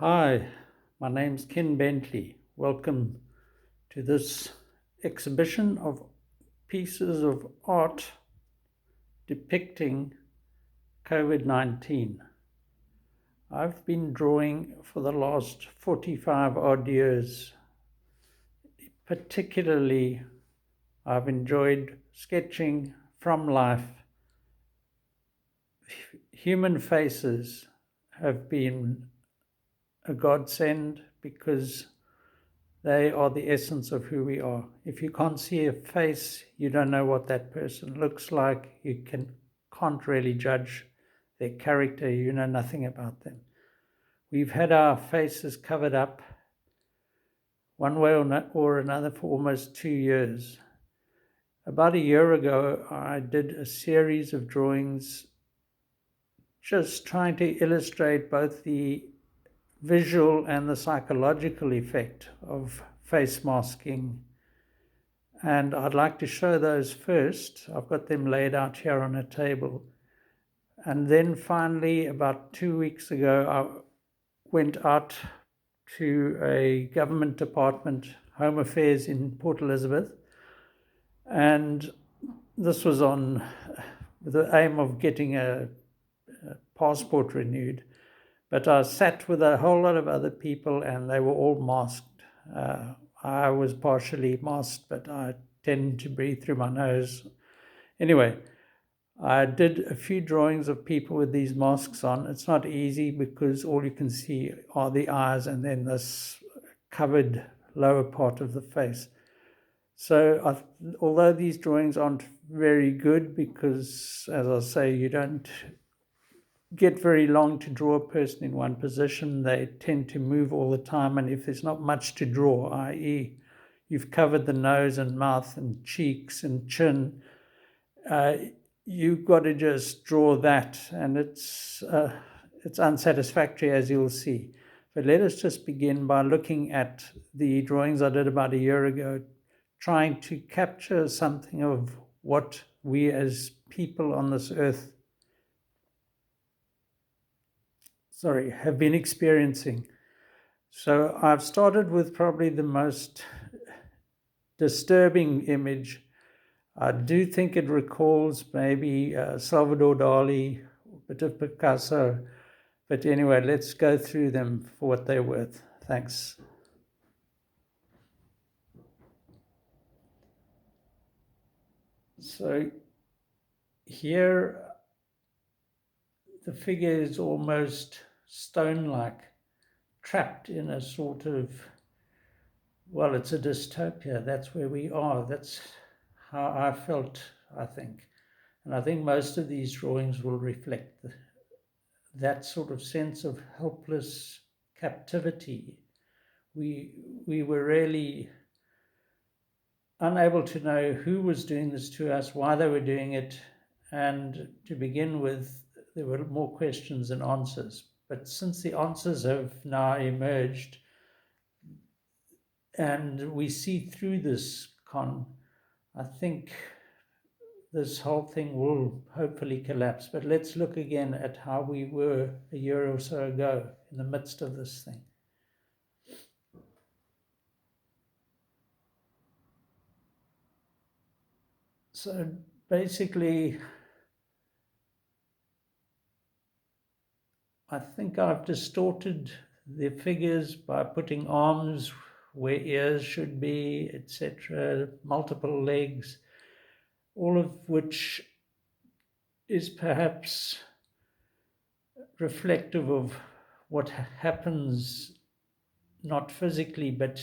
Hi, my name's Ken Bentley. Welcome to this exhibition of pieces of art depicting COVID-19. I've been drawing for the last 45 odd years. Particularly, I've enjoyed sketching from life. Human faces have been a godsend because they are the essence of who we are. If you can't see a face, you don't know what that person looks like. You can't really judge their character. You know nothing about them. We've had our faces covered up one way or another for almost 2 years. About a year ago, I did a series of drawings just trying to illustrate both the visual and the psychological effect of face masking. And I'd like to show those first. I've got them laid out here on a table. And then finally, about 2 weeks ago, I went out to a government department, Home Affairs in Port Elizabeth. And this was on the aim of getting a passport renewed. But I sat with a whole lot of other people and they were all masked. I was partially masked, but I tend to breathe through my nose. Anyway, I did a few drawings of people with these masks on. It's not easy because all you can see are the eyes and then this covered lower part of the face. So although these drawings aren't very good because, as I say, you don't get very long to draw a person in one position. They tend to move all the time, and if there's not much to draw, i.e. you've covered the nose and mouth and cheeks and chin, you've got to just draw that, and it's unsatisfactory, as you'll see. But let us just begin by looking at the drawings I did about a year ago, trying to capture something of what we as people on this earth have been experiencing. So I've started with probably the most disturbing image. I do think it recalls maybe Salvador Dali, a bit of Picasso. But anyway, let's go through them for what they're worth. Thanks. So here, the figure is almost stone-like, trapped in a sort of, well, it's a dystopia. That's where we are. That's how I felt, I think. And I think most of these drawings will reflect that sort of sense of helpless captivity. We were really unable to know who was doing this to us, why they were doing it, and to begin with, there were more questions than answers. But since the answers have now emerged, and we see through this I think this whole thing will hopefully collapse. But let's look again at how we were a year or so ago in the midst of this thing. So basically, I think I've distorted the figures by putting arms where ears should be, etc., multiple legs, all of which is perhaps reflective of what happens not physically but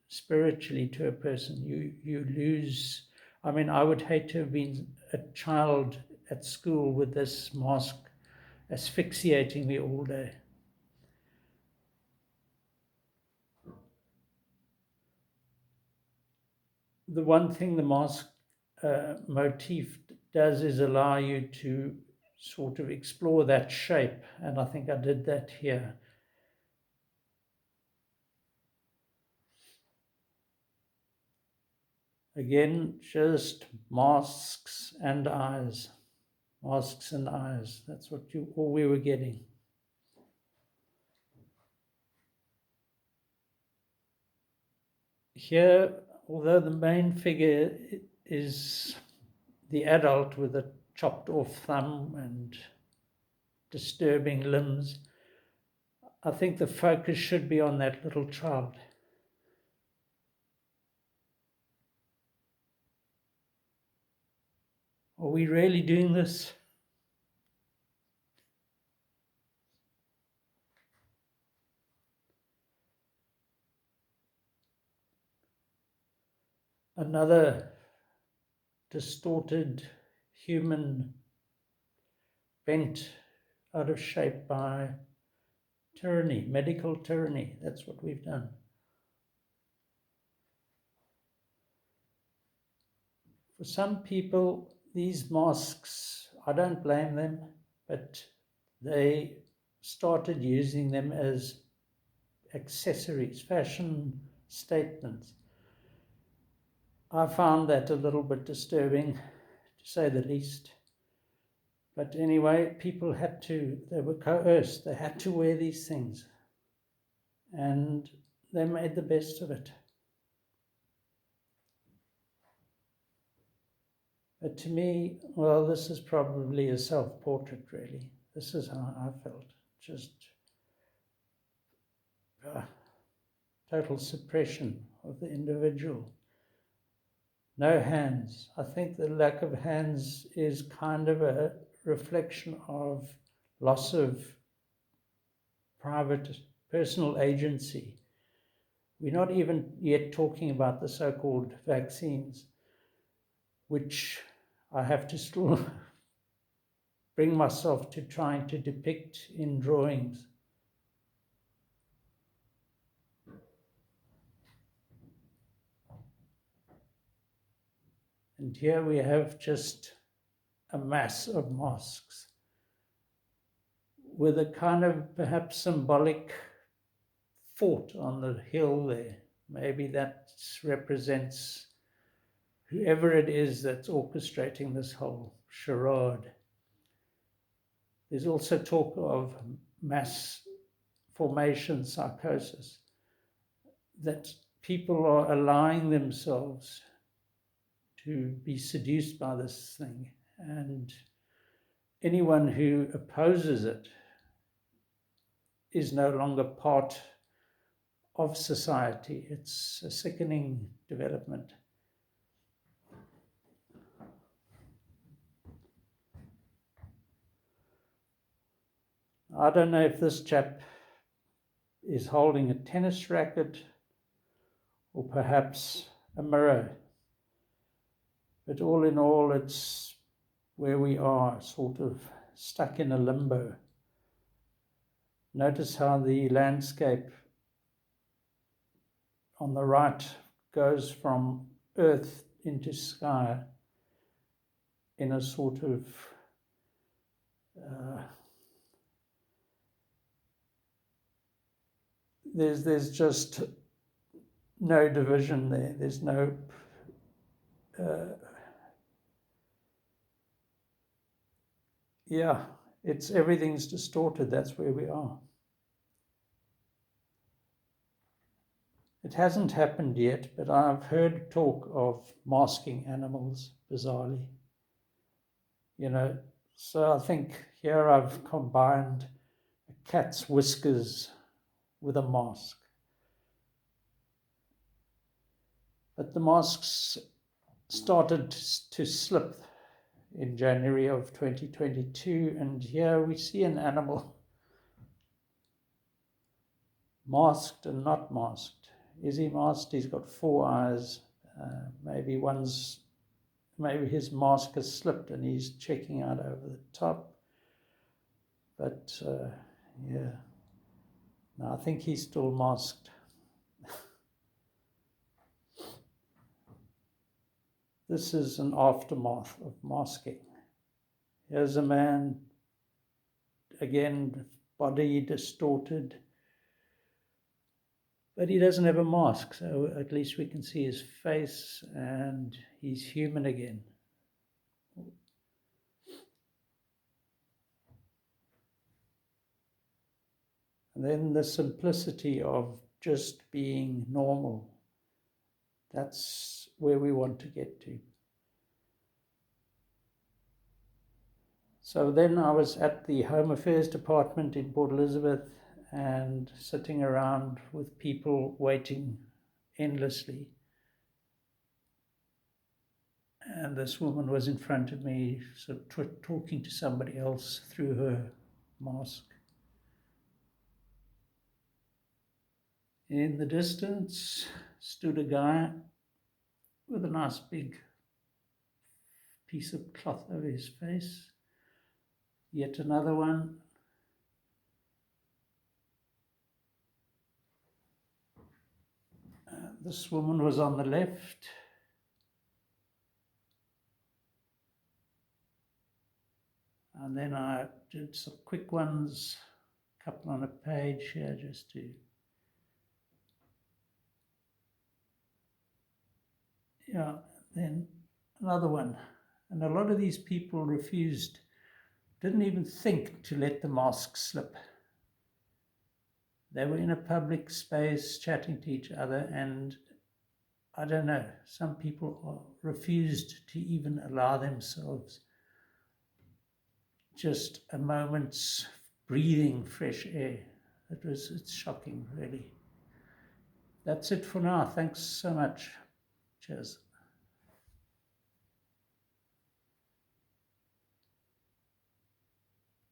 spiritually to a person. You lose. I mean, I would hate to have been a child at school with this mask asphyxiating me all day. The one thing the mask motif does is allow you to sort of explore that shape, and I think I did that here. Again, just masks and eyes. Masks and eyes. That's all we were getting. here, although the main figure is the adult with a chopped off thumb and disturbing limbs, I think the focus should be on that little child. Are we really doing this? Another distorted human bent out of shape by tyranny, medical tyranny. That's what we've done. For some people, these masks, I don't blame them, but they started using them as accessories, fashion statements. I found that a little bit disturbing, to say the least. But anyway, people they were coerced, they had to wear these things. And they made the best of it. But to me, well, this is probably a self-portrait, really. This is how I felt. Just total suppression of the individual. No hands. I think the lack of hands is kind of a reflection of loss of private, personal agency. We're not even yet talking about the so-called vaccines, which I have to still bring myself to trying to depict in drawings. And here we have just a mass of masks with a kind of perhaps symbolic fort on the hill there. Maybe that represents whoever it is that's orchestrating this whole charade. There's also talk of mass formation psychosis, that people are allowing themselves to be seduced by this thing, and anyone who opposes it is no longer part of society. It's a sickening development. I don't know if this chap is holding a tennis racket or perhaps a mirror, but all in all, it's where we are, sort of stuck in a limbo. Notice how the landscape on the right goes from earth into sky in a sort of there's just no division there. There's no everything's distorted. That's where we are. It hasn't happened yet, but I've heard talk of masking animals, bizarrely. So I think here I've combined a cat's whiskers with a mask. But the masks started to slip in January of 2022, and here we see an animal masked and not masked. Is he masked? He's got 4 eyes. Maybe his mask has slipped and he's checking out over the top. But no, I think he's still masked. This is an aftermath of masking. Here's a man, again, body distorted, but he doesn't have a mask, so at least we can see his face and he's human again. And then the simplicity of just being normal. That's where we want to get to. So then I was at the Home Affairs Department in Port Elizabeth and sitting around with people waiting endlessly. And this woman was in front of me, sort of talking to somebody else through her mask. In the distance stood a guy with a nice big piece of cloth over his face. Yet another one. This woman was on the left. And then I did some quick ones, a couple on a page here just to, yeah, then another one. And a lot of these people refused, didn't even think to let the mask slip. They were in a public space chatting to each other, and I don't know, some people refused to even allow themselves just a moment's breathing fresh air. It's shocking, really. That's it for now. Thanks so much. Cheers.